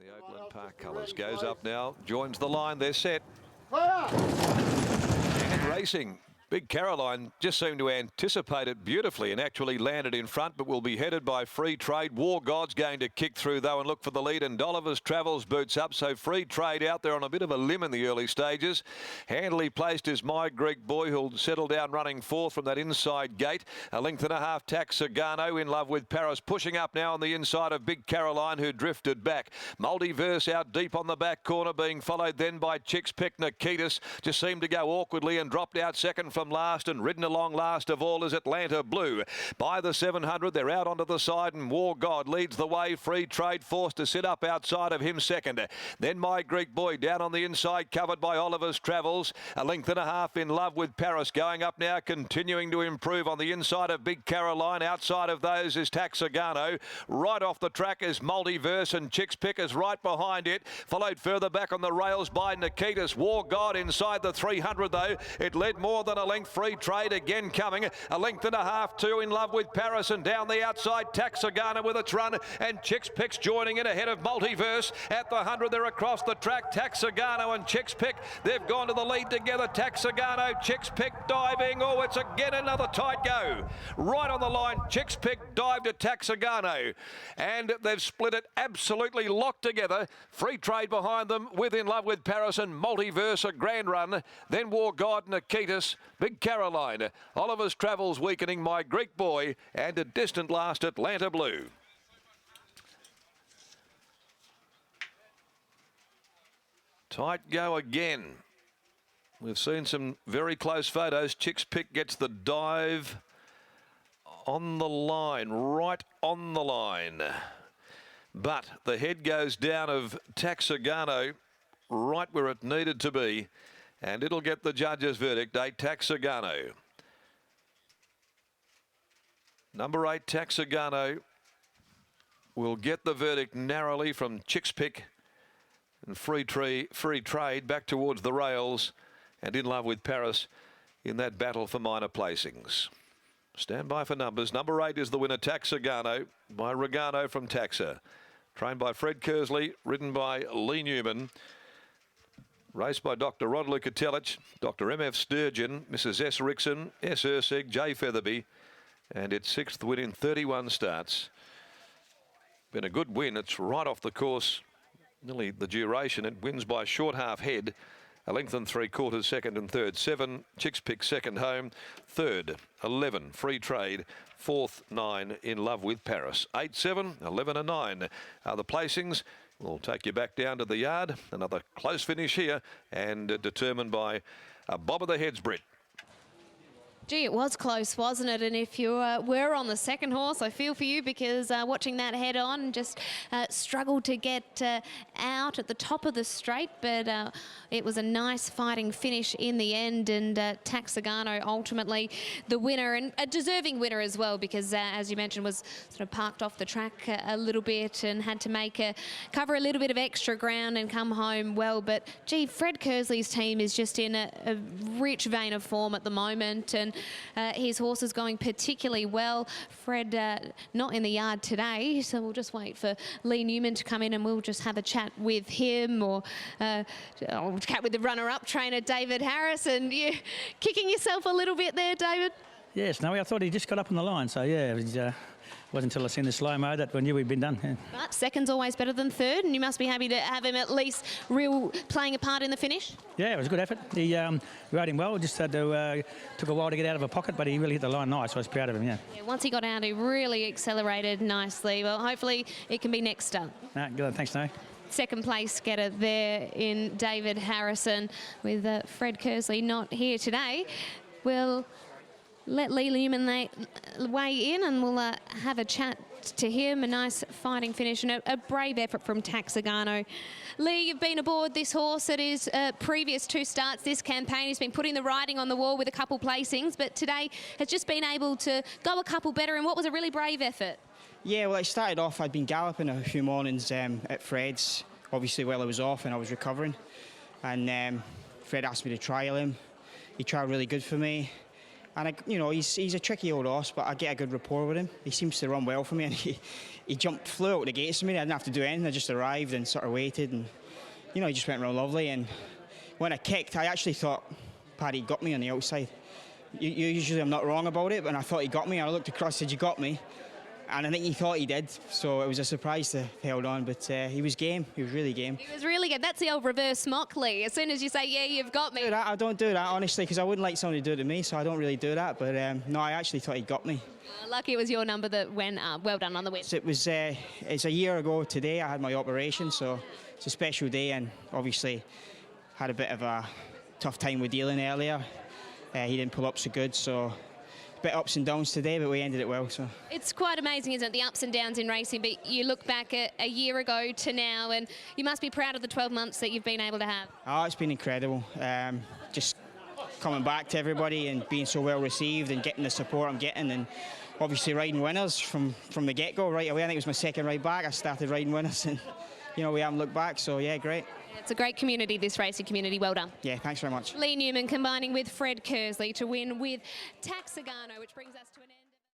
The Oakland Park colours goes up now, joins the line, they're set. And racing. Big Caroline just seemed to anticipate it beautifully and actually landed in front, but will be headed by Free Trade. War God's going to kick through though and look for the lead, and Dolliver's Travels boots up, so Free Trade out there on a bit of a limb in the early stages. Handily placed is My Greek Boy, who'll settle down running fourth from that inside gate. A length and a half Taxagano in love with Paris, pushing up now on the inside of Big Caroline, who drifted back. Multiverse out deep on the back corner, being followed then by Chicks Pick. Nikitas just seemed to go awkwardly and dropped out second from last, and ridden along last of all is Atlanta Blue. By the 700, they're out onto the side, and War God leads the way. Free Trade forced to sit up outside of him second. Then My Greek Boy down on the inside, covered by Oliver's Travels. A length and a half in love with Paris. Going up now, continuing to improve on the inside of Big Caroline. Outside of those is Taxagano. Right off the track is Multiverse, and Chicks Pick is right behind it. Followed further back on the rails by Nikitas. War God inside the 300 though. It led more than a length. Free Trade again coming. A length and a half, two in love with Paris, and down the outside Taxagano with its run, and Chicks Pick's joining in ahead of Multiverse. At the 100 they're across the track. Taxagano and Chicks Pick, they've gone to the lead together. Taxagano, Chicks Pick diving. Oh, it's again another tight go. Right on the line, Chicks Pick dived to Taxagano, and they've split it absolutely locked together. Free Trade behind them with In Love with Paris, and Multiverse a grand run. Then War God, Nikitas, Big Caroline, Oliver's Travels weakening, My Greek Boy, and a distant last Atlanta Blue. Tight go again. We've seen some very close photos. Chicks Pick gets the dive on the line, right on the line. But the head goes down of Taxagano right where it needed to be, and it'll get the judge's verdict. 8 Taxagano. Number 8 Taxagano will get the verdict narrowly from Chicks Pick, and Free Trade back towards the rails, and In Love with Paris in that battle for minor placings. Stand by for numbers. Number 8 is the winner, Taxagano, by Regano from Taxa. Trained by Fred Kersley, ridden by Lee Newman. Raced by Dr. Rod Lukatelich, Dr. M.F. Sturgeon, Mrs. S. Rickson, S. Ursig, J. Featherby, and its 6th win in 31 starts. Been a good win. It's right off the course, nearly the duration. It wins by short half head. A length and 3/4, second and third. 7, Chicks Pick second home. Third, 11, Free Trade. Fourth, 9, In Love with Paris. 8, 7, 11 and 9 are the placings. We'll take you back down to the yard. Another close finish here, and determined by a bob of the heads, Britt. Gee, it was close, wasn't it? And if you were on the second horse, I feel for you, because watching that head on, just struggled to get out at the top of the straight, but it was a nice fighting finish in the end, and Taxagano ultimately the winner, and a deserving winner as well, because as you mentioned, was sort of parked off the track a little bit and had to cover a little bit of extra ground and come home well. But gee, Fred Kersley's team is just in a rich vein of form at the moment, and his horse is going particularly well. Fred not in the yard today, so we'll just wait for Lee Newman to come in, and we'll just have a chat with him, or chat with the runner-up trainer, David Harris. And you kicking yourself a little bit there, David? Yes, no, I thought he just got up on the line, so yeah, it wasn't until I seen the slow-mo that we knew we'd been done. Yeah. But second's always better than third, and you must be happy to have him at least playing a part in the finish. Yeah, it was a good effort. He rode him well, just had to, took a while to get out of a pocket, but he really hit the line nice, so I was proud of him, yeah. Once he got out, he really accelerated nicely. Well, hopefully it can be next up. Good, thanks, No. Second place getter there in David Harrison, with Fred Kersley not here today. We'll let Lee Newman weigh in, and we'll have a chat to him. A nice fighting finish and a brave effort from Taxagano. Lee, you've been aboard this horse at his previous 2 starts this campaign. He's been putting the writing on the wall with a couple placings, but today has just been able to go a couple better in what was a really brave effort. Yeah, well, I started off, I'd been galloping a few mornings at Fred's, obviously while I was off and I was recovering. And Fred asked me to trial him. He trialled really good for me. And he's a tricky old horse, but I get a good rapport with him. He seems to run well for me, and he flew out the gates for me. I didn't have to do anything. I just arrived and sort of waited, and he just went around lovely. And when I kicked, I actually thought Paddy got me on the outside. Usually I'm not wrong about it, but I thought he got me. I looked across, said, "You got me," and I think he thought he did. So it was a surprise to held on, but he was game. He was really game. He was really good. That's the old reverse Smockley. As soon as you say, "Yeah, you've got me." I don't do that, honestly, because I wouldn't like somebody to do it to me, so I don't really do that. But no, I actually thought he got me. Lucky it was your number that went up. Well done on the win. So it's a year ago today. I had my operation, so it's a special day, and obviously had a bit of a tough time with dealing earlier. He didn't pull up so good, so a bit ups and downs today, but we ended it well. So it's quite amazing, isn't it, the ups and downs in racing? But you look back at a year ago to now, and you must be proud of the 12 months that you've been able to have. Oh, it's been incredible. Just coming back to everybody and being so well received and getting the support I'm getting, and obviously riding winners from the get-go right away. I think it was my second ride back. I started riding winners, and we haven't looked back. So yeah, great. It's a great community, this racing community. Well done. Yeah, thanks very much. Lee Newman combining with Fred Kersley to win with Taxagano, which brings us to an end.